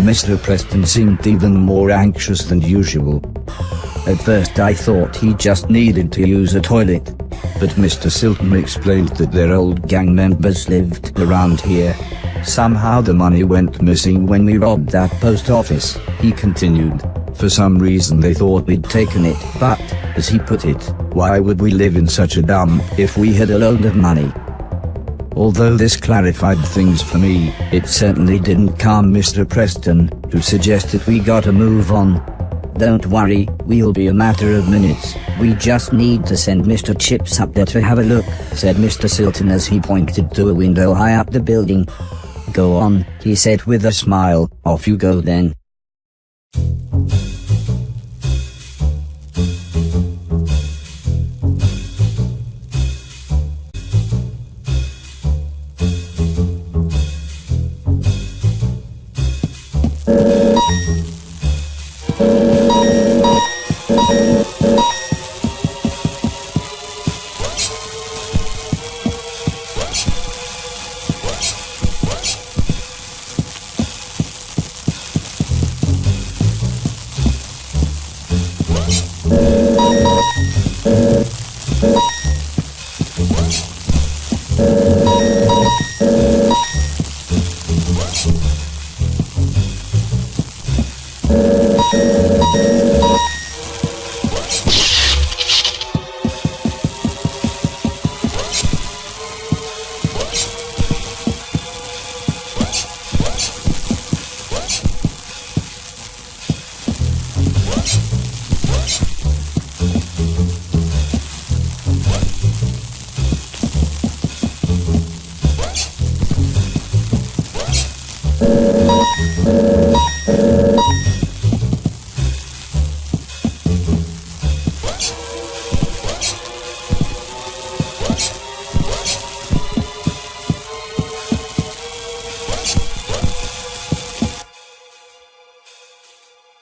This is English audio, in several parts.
Mr. Preston seemed even more anxious than usual. At first I thought he just needed to use a toilet, but Mr. Silton explained that their old gang members lived around here. Somehow the money went missing when we robbed that post office, he continued. For some reason they thought we'd taken it, but, as he put it, why would we live in such a dump if we had a load of money? Although this clarified things for me, it certainly didn't calm Mr. Preston, who suggested we gotta move on. Don't worry, we'll be a matter of minutes, we just need to send Mr. Chips up there to have a look, said Mr. Silton as he pointed to a window high up the building. Go on, he said with a smile, off you go then.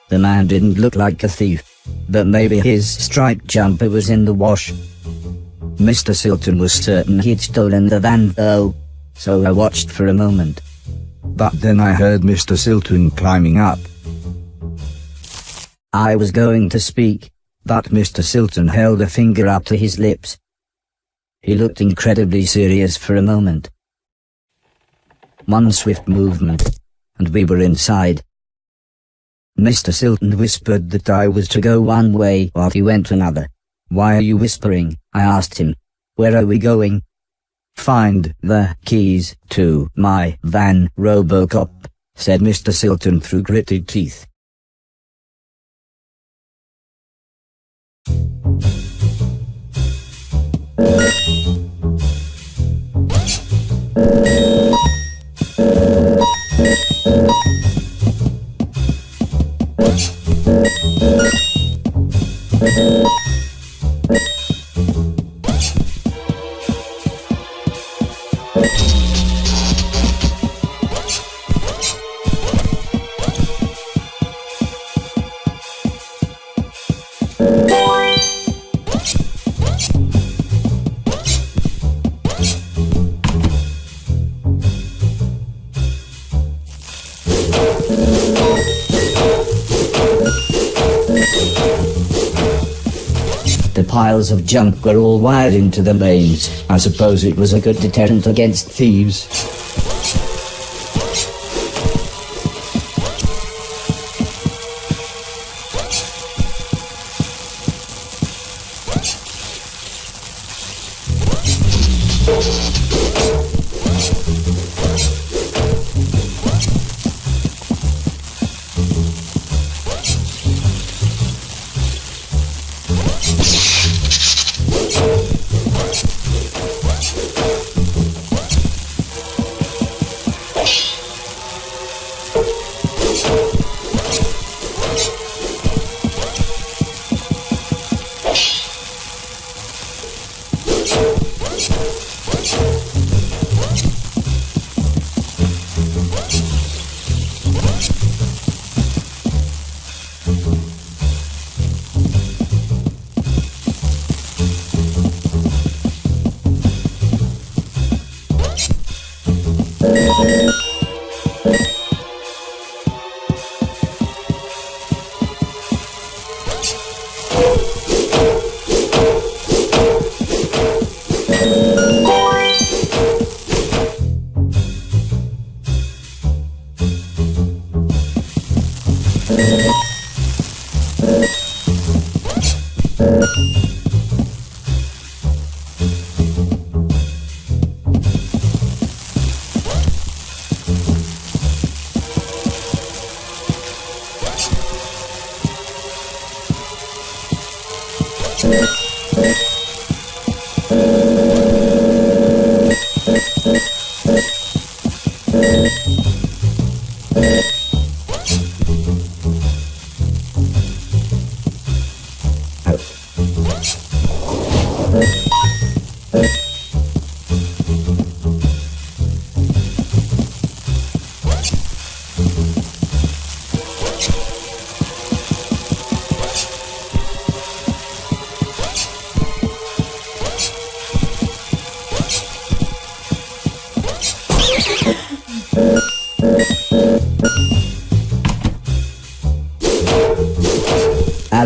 The man didn't look like a thief, but maybe his striped jumper was in the wash. Mr. Silton was certain he'd stolen the van though, so I watched for a moment. But then I heard Mr. Silton climbing up. I was going to speak, but Mr. Silton held a finger up to his lips. He looked incredibly serious for a moment. One swift movement, and we were inside. Mr. Silton whispered that I was to go one way while he went another. Why are you whispering? I asked him. Where are we going? Find the keys to my van, Robocop, said Mr. Silton through gritted teeth. The piles of junk were all wired into the mains. I suppose it was a good deterrent against thieves.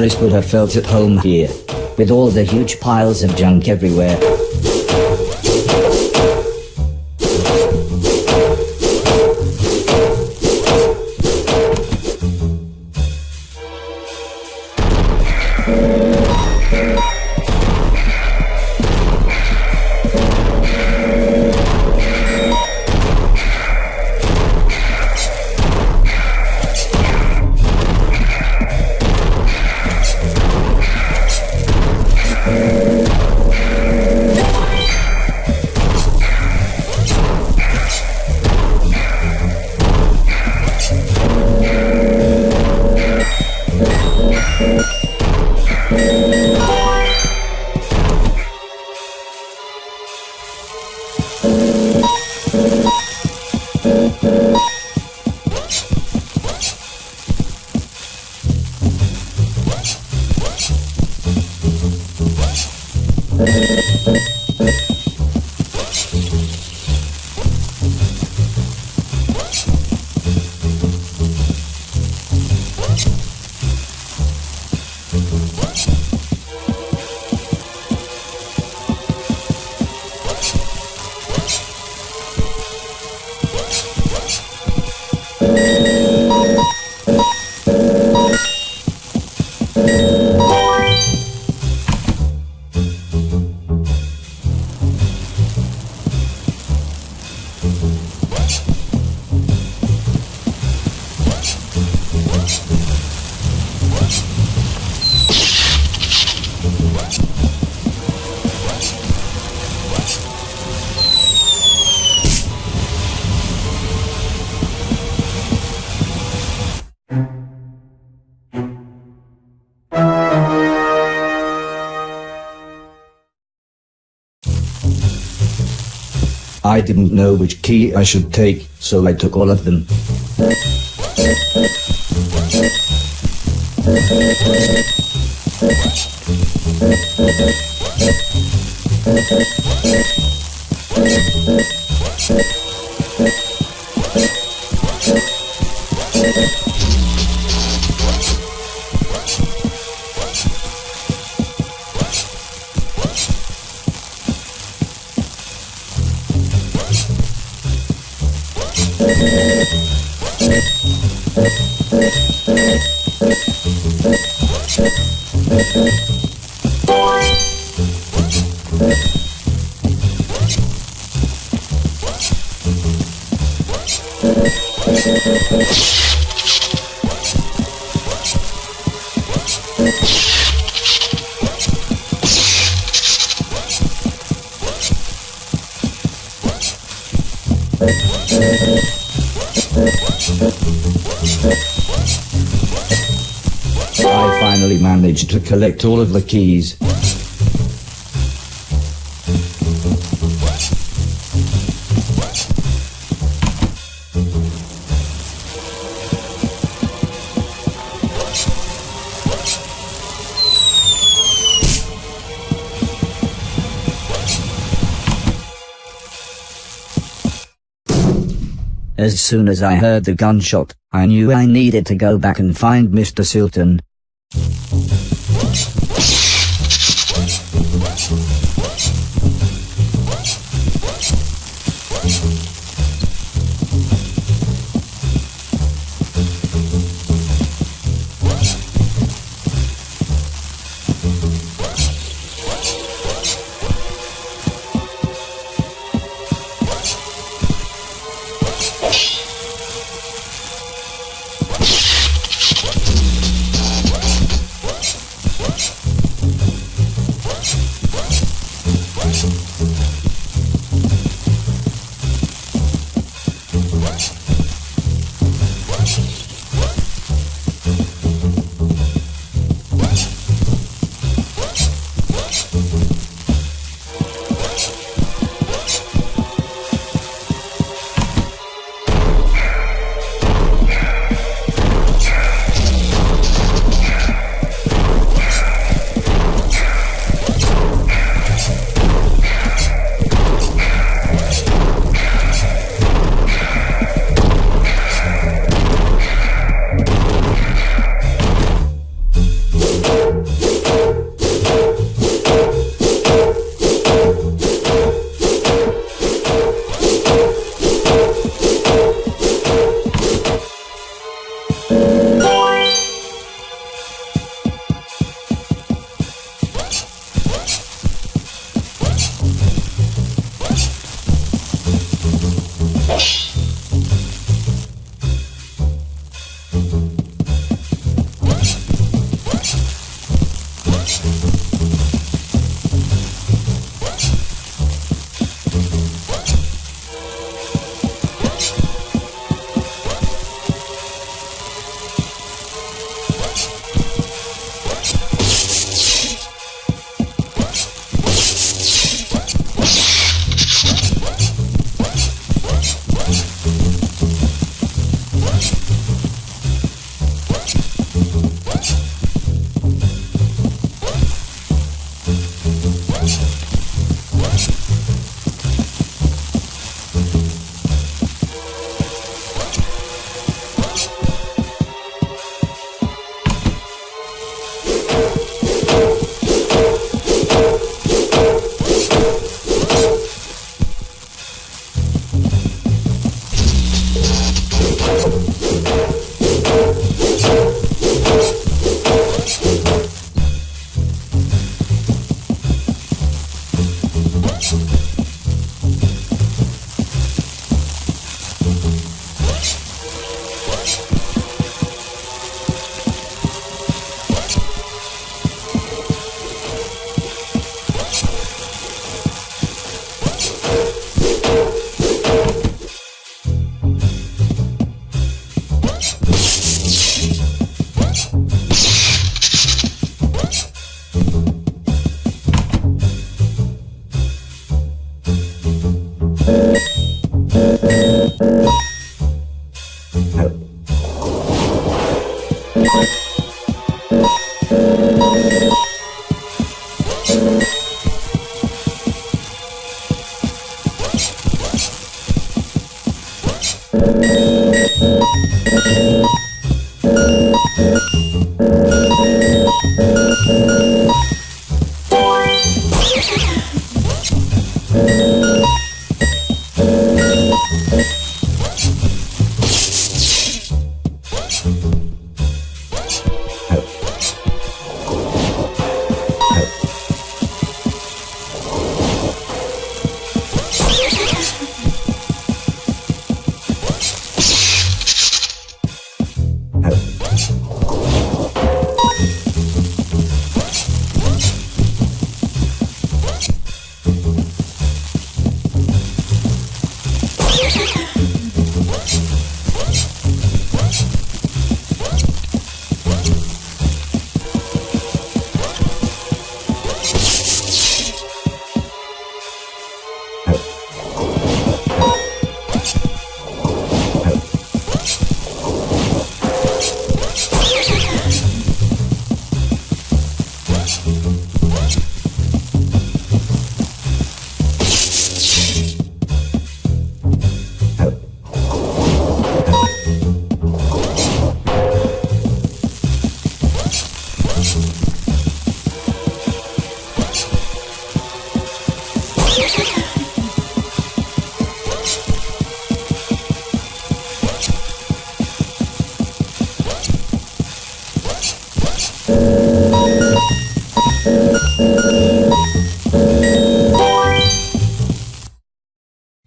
Horace would have felt at home here, with all the huge piles of junk everywhere. I didn't know which key I should take, so I took all of them. I finally managed to collect all of the keys. As soon as I heard the gunshot, I knew I needed to go back and find Mr. Silton.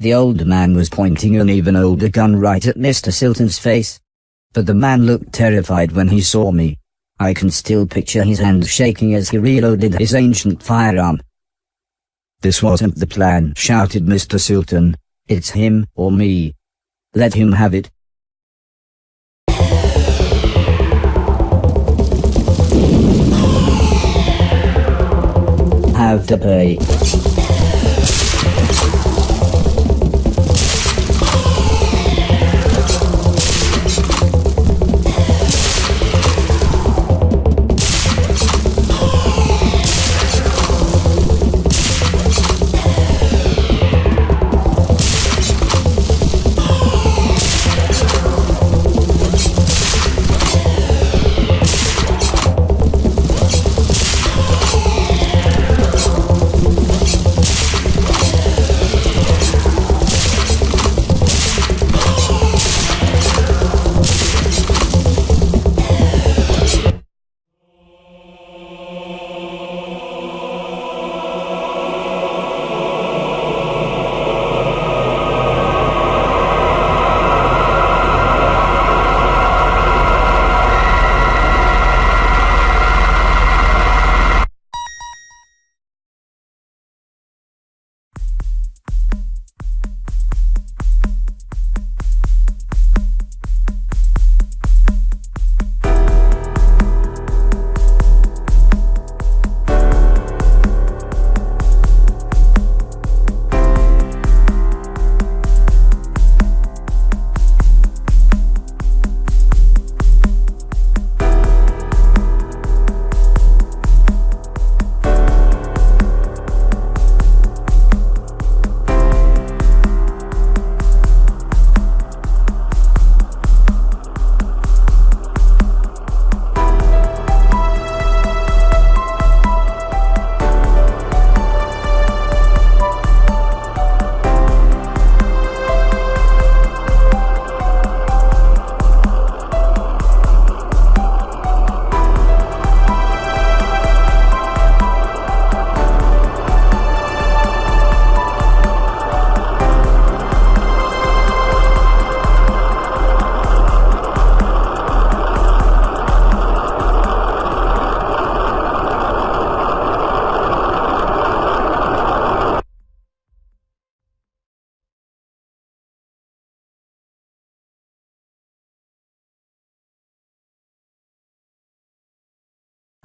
The old man was pointing an even older gun right at Mr. Silton's face. But the man looked terrified when he saw me. I can still picture his hand shaking as he reloaded his ancient firearm. "This wasn't the plan," shouted Mr. Silton. "It's him or me. Let him have it." Have to pay.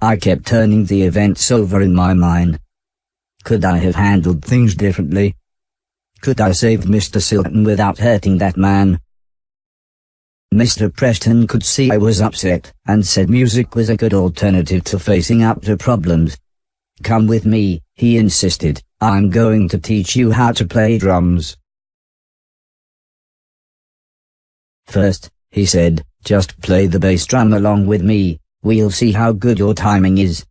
I kept turning the events over in my mind. Could I have handled things differently? Could I save Mr. Silton without hurting that man? Mr. Preston could see I was upset, and said music was a good alternative to facing up to problems. "Come with me," he insisted. "I'm going to teach you how to play drums." First, he said, just play the bass drum along with me, we'll see how good your timing is.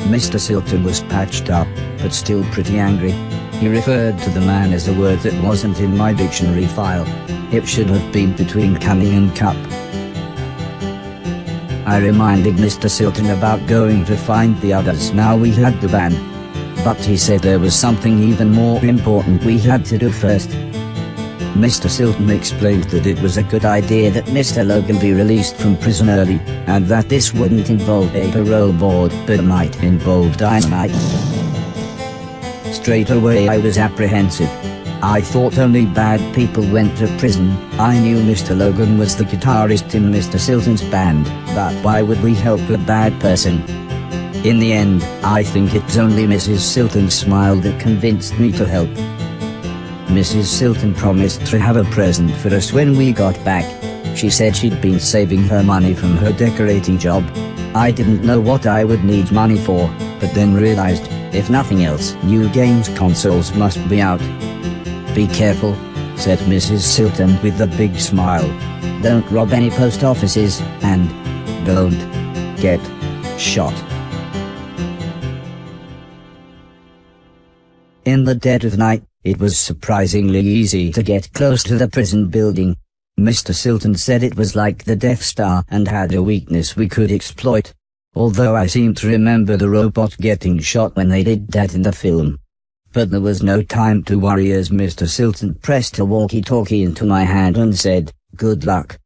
Mr. Silton was patched up, but still pretty angry. He referred to the man as a word that wasn't in my dictionary file. It should have been between cunning and cup. I reminded Mr. Silton about going to find the others now we had the ban. But he said there was something even more important we had to do first. Mr. Silton explained that it was a good idea that Mr. Logan be released from prison early, and that this wouldn't involve a parole board but might involve dynamite. Straight away I was apprehensive. I thought only bad people went to prison. I knew Mr. Logan was the guitarist in Mr. Silton's band, but why would we help a bad person? In the end, I think it's only Mrs. Silton's smile that convinced me to help. Mrs. Silton promised to have a present for us when we got back. She said she'd been saving her money from her decorating job. I didn't know what I would need money for, but then realized, if nothing else, new games consoles must be out. Be careful, said Mrs. Silton with a big smile. Don't rob any post offices, and don't get shot. In the dead of night, it was surprisingly easy to get close to the prison building. Mr. Silton said it was like the Death Star and had a weakness we could exploit. Although I seem to remember the robot getting shot when they did that in the film. But there was no time to worry as Mr. Silton pressed a walkie-talkie into my hand and said, "Good luck."